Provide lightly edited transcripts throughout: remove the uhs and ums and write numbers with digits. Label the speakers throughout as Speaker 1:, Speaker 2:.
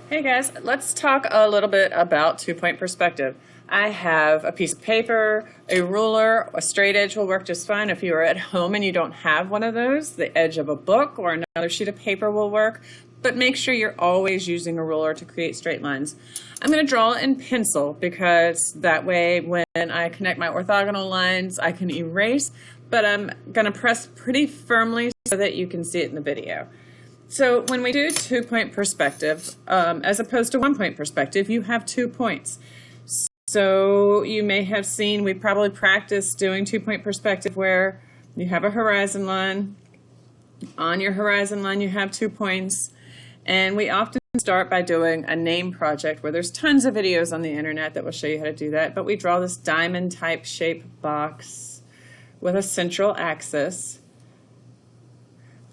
Speaker 1: Hey guys, let's talk a little bit about two-point perspective. I have a piece of paper, a ruler, a straight edge will work just fine. If you are at home and you don't have one of those, the edge of a book or another sheet of paper will work, but make sure you're always using a ruler to create straight lines. I'm going to draw in pencil because that way when I connect my orthogonal lines, I can erase, but I'm going to press pretty firmly so that you can see it in the video. So when we do two-point perspective, as opposed to one-point perspective, you have 2 points. So you may have seen, we probably practiced doing two-point perspective where you have a horizon line. On your horizon line you have 2 points. And we often start by doing a name project where there's tons of videos on the internet that will show you how to do that. But we draw this diamond type shape box with a central axis.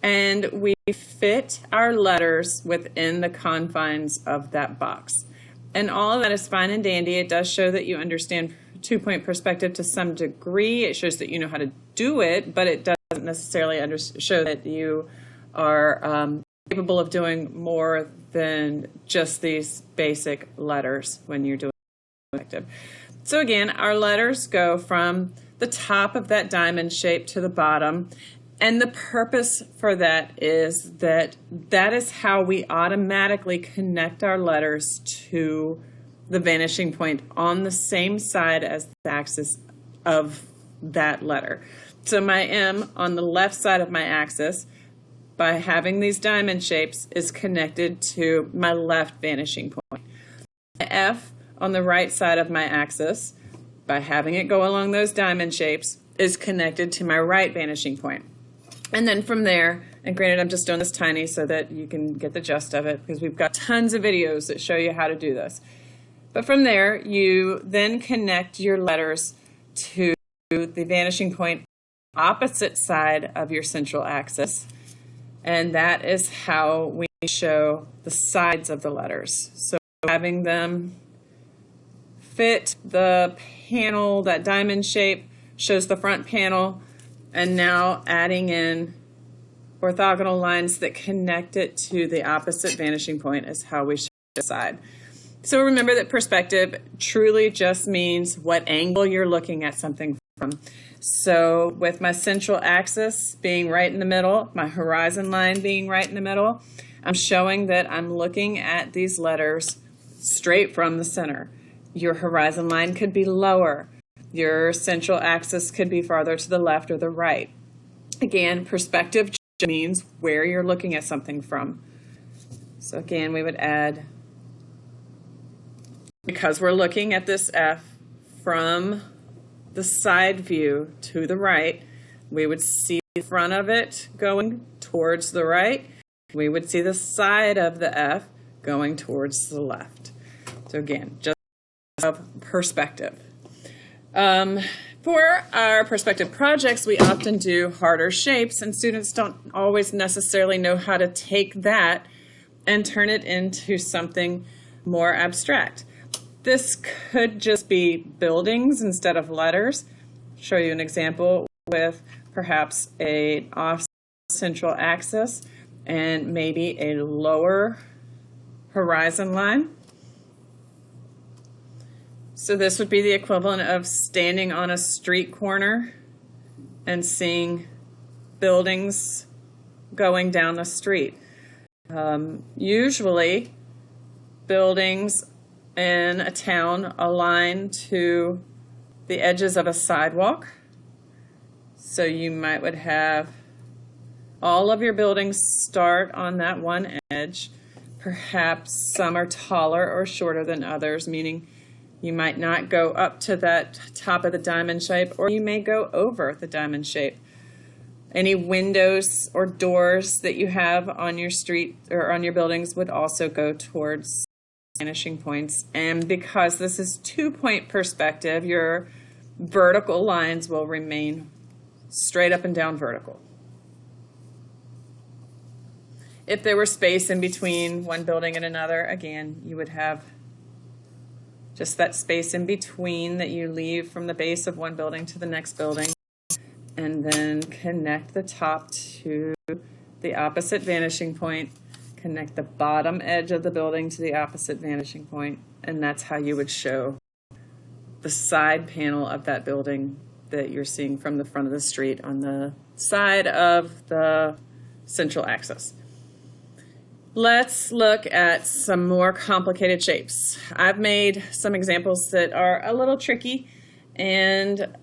Speaker 1: And we fit our letters within the confines of that box. And all of that is fine and dandy. It does show that you understand two-point perspective to some degree. It shows that you know how to do it, but it doesn't necessarily show that you are capable of doing more than just these basic letters when you're doing perspective. So again, our letters go from the top of that diamond shape to the bottom. And the purpose for that is that is how we automatically connect our letters to the vanishing point on the same side as the axis of that letter. So my M on the left side of my axis, by having these diamond shapes, is connected to my left vanishing point. My F on the right side of my axis, by having it go along those diamond shapes, is connected to my right vanishing point. And then from there, and granted I'm just doing this tiny so that you can get the gist of it because we've got tons of videos that show you how to do this. But from there, you then connect your letters to the vanishing point opposite side of your central axis. And that is how we show the sides of the letters. So having them fit the panel, that diamond shape shows the front panel. And now adding in orthogonal lines that connect it to the opposite vanishing point is how we show the side. So remember that perspective truly just means what angle you're looking at something from. So with my central axis being right in the middle, my horizon line being right in the middle, I'm showing that I'm looking at these letters straight from the center. Your horizon line could be lower. Your central axis could be farther to the left or the right. Again, perspective means where you're looking at something from. So again, we would add, because we're looking at this F from the side view to the right, we would see the front of it going towards the right. We would see the side of the F going towards the left. So again, just perspective. For our perspective projects, we often do harder shapes, and students don't always necessarily know how to take that and turn it into something more abstract. This could just be buildings instead of letters. I'll show you an example with perhaps an off central axis and maybe a lower horizon line. So this would be the equivalent of standing on a street corner and seeing buildings going down the street. Usually buildings in a town align to the edges of a sidewalk. So you would have all of your buildings start on that one edge. Perhaps some are taller or shorter than others, meaning you might not go up to that top of the diamond shape, or you may go over the diamond shape. Any windows or doors that you have on your street or on your buildings would also go towards vanishing points. And because this is two-point perspective, your vertical lines will remain straight up and down vertical. If there were space in between one building and another, again, you would have just that space in between that you leave from the base of one building to the next building, and then connect the top to the opposite vanishing point, connect the bottom edge of the building to the opposite vanishing point, and that's how you would show the side panel of that building that you're seeing from the front of the street on the side of the central axis. Let's look at some more complicated shapes. I've made some examples that are a little tricky, and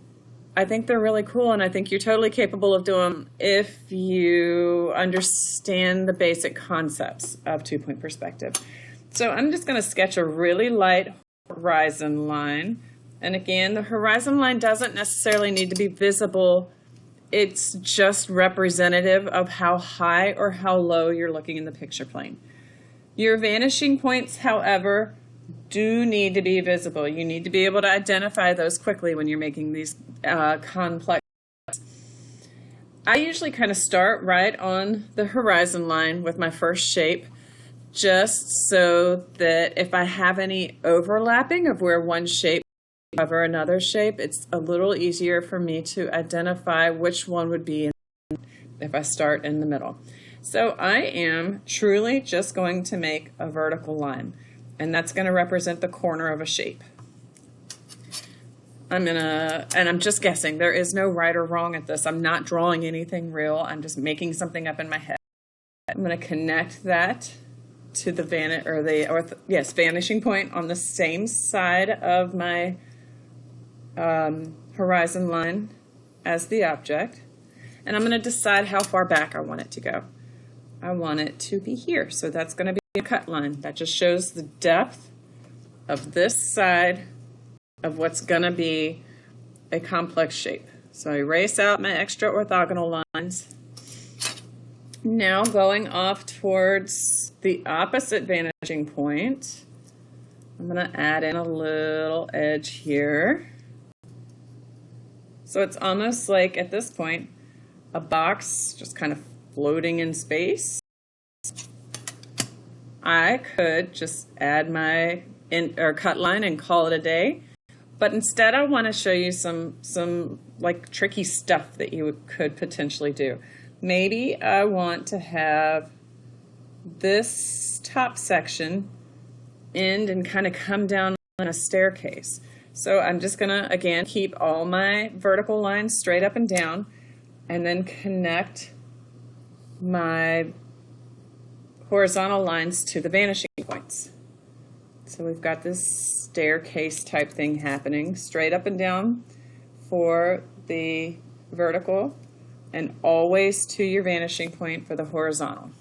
Speaker 1: I think they're really cool, and I think you're totally capable of doing them if you understand the basic concepts of two-point perspective. So I'm just going to sketch a really light horizon line. And again, the horizon line doesn't necessarily need to be visible. It's just representative of how high or how low you're looking in the picture plane. Your vanishing points, however, do need to be visible. You need to be able to identify those quickly when you're making these complex. I usually kind of start right on the horizon line with my first shape, just so that if I have any overlapping of where one shape cover another shape, it's a little easier for me to identify which one would be if I start in the middle. So I am truly just going to make a vertical line, and that's going to represent the corner of a shape. I'm just guessing. There is no right or wrong at this. I'm not drawing anything real. I'm just making something up in my head. I'm going to connect that to the vanishing point on the same side of my horizon line as the object, and I'm going to decide how far back I want it to go. I want it to be here, so that's going to be a cut line. That just shows the depth of this side of what's going to be a complex shape. So I erase out my extra orthogonal lines. Now going off towards the opposite vanishing point, I'm going to add in a little edge here. So it's almost like, at this point, a box just kind of floating in space. I could just add my cut line and call it a day, but instead I want to show you some like tricky stuff that you could potentially do. Maybe I want to have this top section end and kind of come down on a staircase. So I'm just going to, again, keep all my vertical lines straight up and down, and then connect my horizontal lines to the vanishing points. So we've got this staircase type thing happening, straight up and down for the vertical, and always to your vanishing point for the horizontal.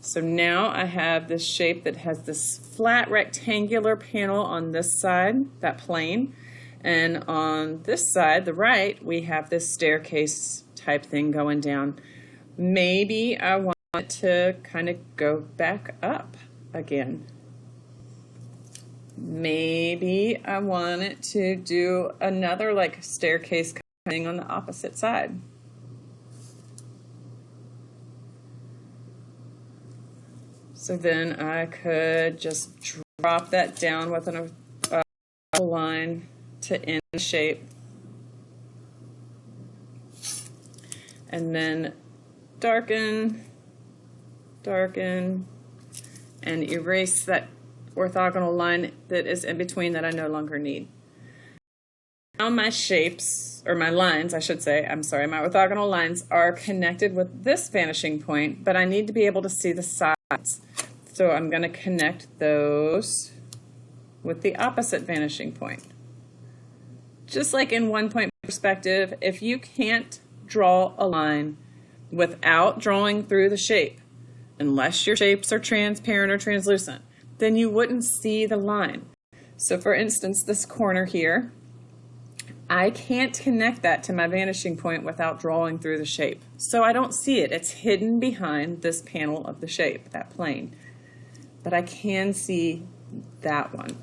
Speaker 1: So now I have this shape that has this flat rectangular panel on this side, that plane, and on this side, the right, we have this staircase type thing going down. Maybe I want it to kind of go back up again. Maybe I want it to do another like staircase thing on the opposite side. So then I could just drop that down with a line to end the shape, and then darken, and erase that orthogonal line that is in between that I no longer need. Now my shapes, or my lines, I should say, I'm sorry, my orthogonal lines are connected with this vanishing point, but I need to be able to see the sides. So I'm going to connect those with the opposite vanishing point. Just like in one-point perspective, if you can't draw a line without drawing through the shape, unless your shapes are transparent or translucent, then you wouldn't see the line. So for instance, this corner here, I can't connect that to my vanishing point without drawing through the shape. So I don't see it. It's hidden behind this panel of the shape, that plane. But I can see that one.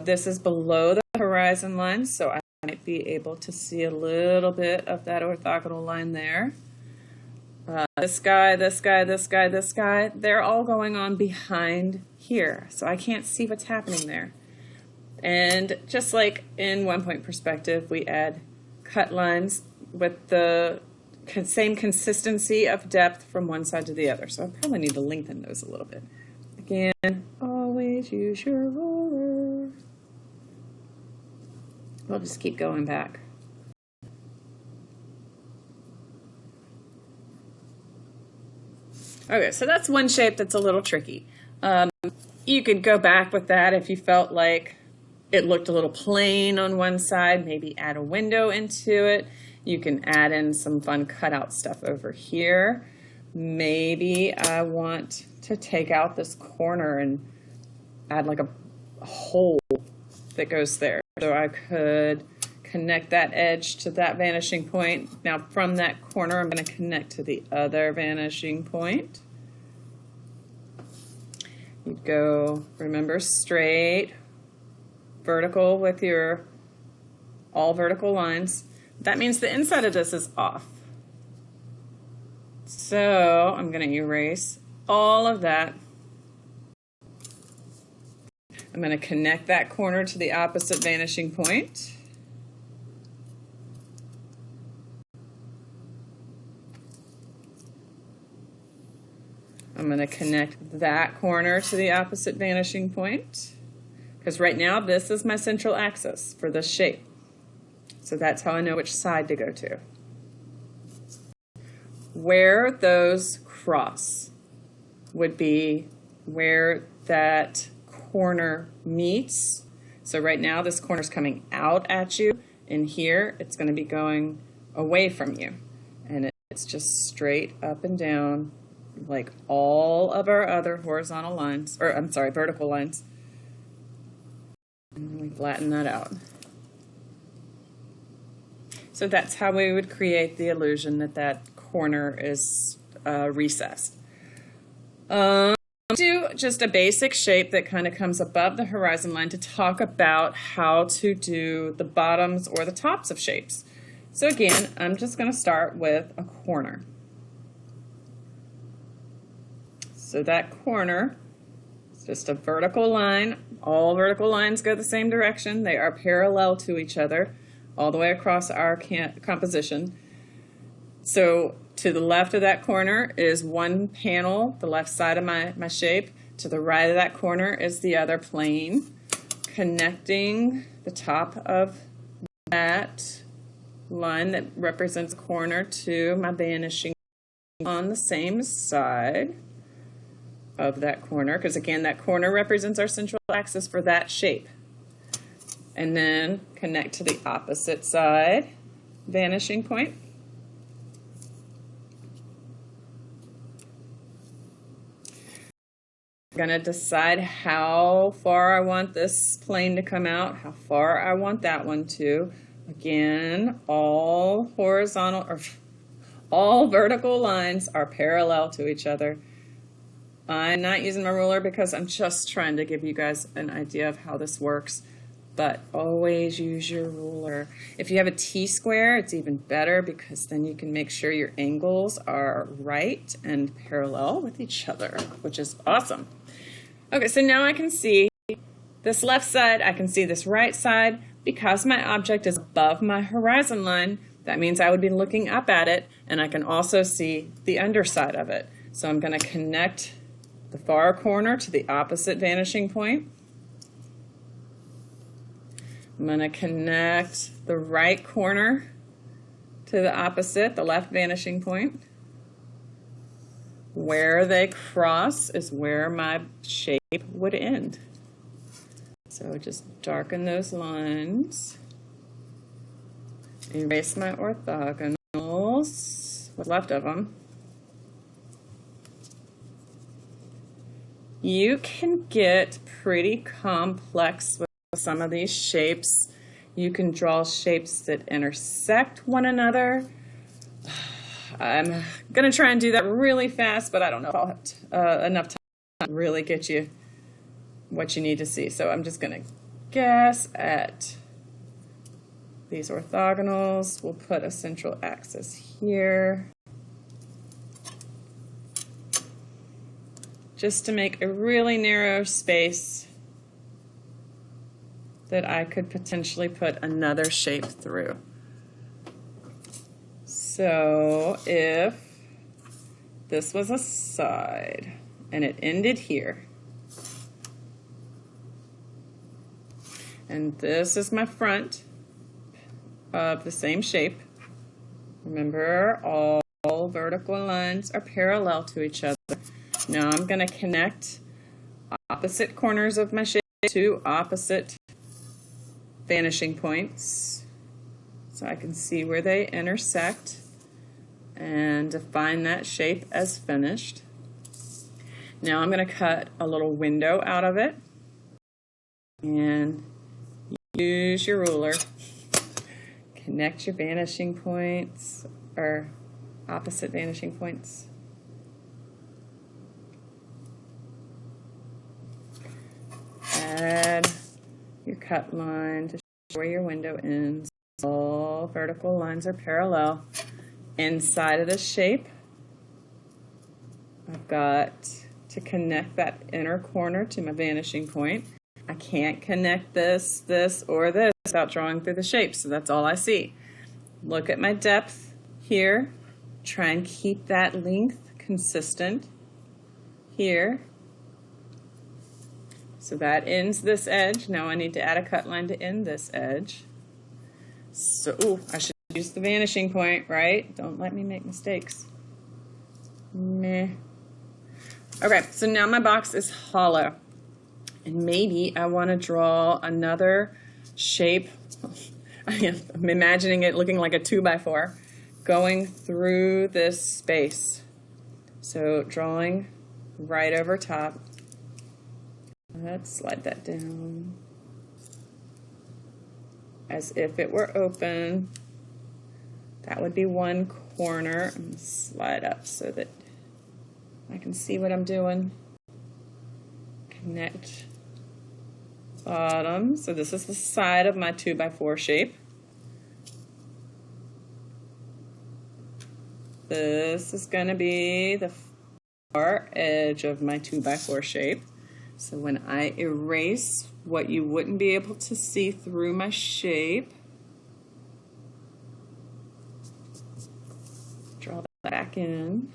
Speaker 1: This is below the horizon line, so I might be able to see a little bit of that orthogonal line there. This guy, this guy, this guy, this guy, they're all going on behind here, so I can't see what's happening there. And just like in one-point perspective, we add cut lines with the same consistency of depth from one side to the other. So I probably need to lengthen those a little bit. Again, always use your ruler. We'll just keep going back. Okay, so that's one shape that's a little tricky. You could go back with that if you felt like it looked a little plain on one side, maybe add a window into it. You can add in some fun cutout stuff over here. Maybe I want to take out this corner and add like a hole that goes there. So I could connect that edge to that vanishing point. Now from that corner, I'm going to connect to the other vanishing point. You go, remember, straight, vertical with your all vertical lines. That means the inside of this is off. So I'm going to erase all of that. I'm going to connect that corner to the opposite vanishing point. I'm going to connect that corner to the opposite vanishing point, because right now this is my central axis for this shape. So that's how I know which side to go to. Where those cross would be where that corner meets. So right now this corner is coming out at you, and here it's going to be going away from you. And it's just straight up and down like all of our other horizontal lines, or I'm sorry, vertical lines. And we flatten that out. So that's how we would create the illusion that that corner is recessed. Do just a basic shape that kind of comes above the horizon line to talk about how to do the bottoms or the tops of shapes. So again, I'm just going to start with a corner. So that corner is just a vertical line. All vertical lines go the same direction. They are parallel to each other all the way across our composition. So to the left of that corner is one panel, the left side of my shape. To the right of that corner is the other plane, connecting the top of that line that represents a corner to my vanishing on the same side of that corner, because again, that corner represents our central axis for that shape. And then connect to the opposite side, vanishing point. I'm going to decide how far I want this plane to come out, how far I want that one to. Again, all horizontal or all vertical lines are parallel to each other. I'm not using my ruler because I'm just trying to give you guys an idea of how this works, but always use your ruler. If you have a T-square, it's even better because then you can make sure your angles are right and parallel with each other, which is awesome. Okay, so now I can see this left side, I can see this right side. Because my object is above my horizon line, that means I would be looking up at it, and I can also see the underside of it. So I'm going to connect the far corner to the opposite vanishing point. I'm going to connect the right corner to the opposite, the left vanishing point. Where they cross is where my shape would end. So just darken those lines. Erase my orthogonals, what's left of them. You can get pretty complex with some of these shapes. You can draw shapes that intersect one another. I'm going to try and do that really fast, but I don't know if I'll have enough time to really get you what you need to see. So I'm just going to guess at these orthogonals. We'll put a central axis here, just to make a really narrow space that I could potentially put another shape through. So if this was a side and it ended here, and this is my front of the same shape, remember all vertical lines are parallel to each other. Now I'm going to connect opposite corners of my shape to opposite vanishing points so I can see where they intersect and define that shape as finished. Now I'm going to cut a little window out of it and use your ruler. Connect your vanishing points or opposite vanishing points. Add your cut line to show where your window ends. All vertical lines are parallel. Inside of the shape, I've got to connect that inner corner to my vanishing point. I can't connect this, this, or this without drawing through the shape, so that's all I see. Look at my depth here. Try and keep that length consistent here. So that ends this edge. Now I need to add a cut line to end this edge. So, ooh, I should use the vanishing point, right? Don't let me make mistakes. Meh. Okay, so now my box is hollow. And maybe I want to draw another shape. I'm imagining it looking like a 2x4 going through this space. So drawing right over top. Let's slide that down as if it were open. That would be one corner. I'm going to slide up so that I can see what I'm doing. Connect bottom. So this is the side of my 2x4 shape. This is going to be the far edge of my 2x4 shape. So when I erase what you wouldn't be able to see through my shape, draw that back in.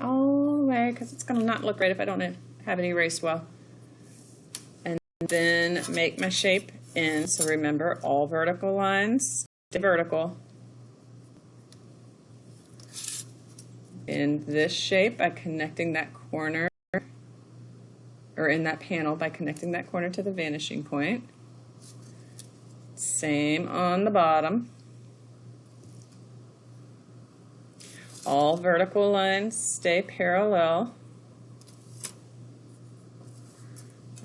Speaker 1: All the way, because it's going to not look right if I don't have it erased well. And then make my shape in. So remember, all vertical lines stay vertical. In this shape by connecting that corner, or in that panel by connecting that corner to the vanishing point. Same on the bottom. All vertical lines stay parallel.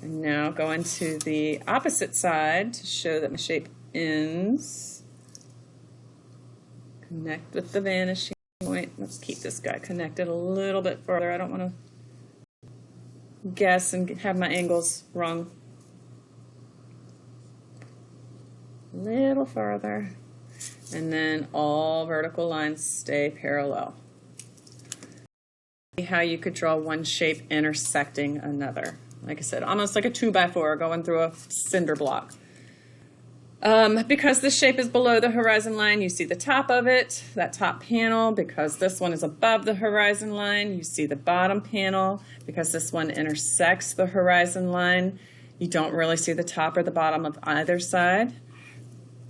Speaker 1: And now go into the opposite side to show that my shape ends. Connect with the vanishing point. Let's keep this guy connected a little bit further. I don't want to guess and have my angles wrong. A little further. And then all vertical lines stay parallel. See how you could draw one shape intersecting another. Like I said, almost like a 2x4 going through a cinder block. Because this shape is below the horizon line, you see the top of it, that top panel. Because this one is above the horizon line, you see the bottom panel. Because this one intersects the horizon line, you don't really see the top or the bottom of either side.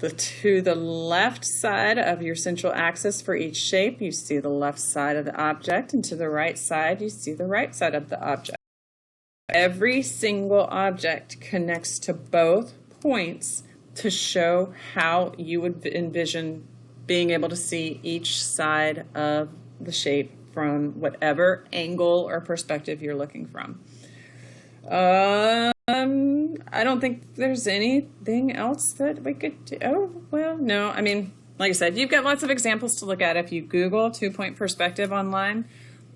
Speaker 1: To the left side of your central axis for each shape, you see the left side of the object, and to the right side, you see the right side of the object. Every single object connects to both points to show how you would envision being able to see each side of the shape from whatever angle or perspective you're looking from. I don't think there's anything else that we could do. Oh, well, no. I mean, like I said, you've got lots of examples to look at. If you Google two-point perspective online,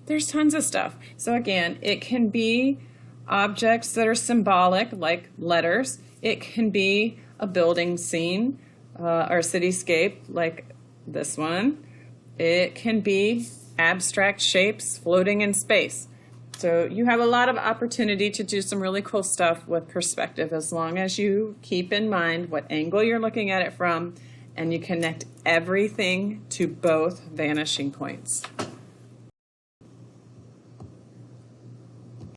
Speaker 1: there's tons of stuff. So again, it can be objects that are symbolic, like letters. It can be a building scene or cityscape, like this one. It can be abstract shapes floating in space. So you have a lot of opportunity to do some really cool stuff with perspective as long as you keep in mind what angle you're looking at it from and you connect everything to both vanishing points.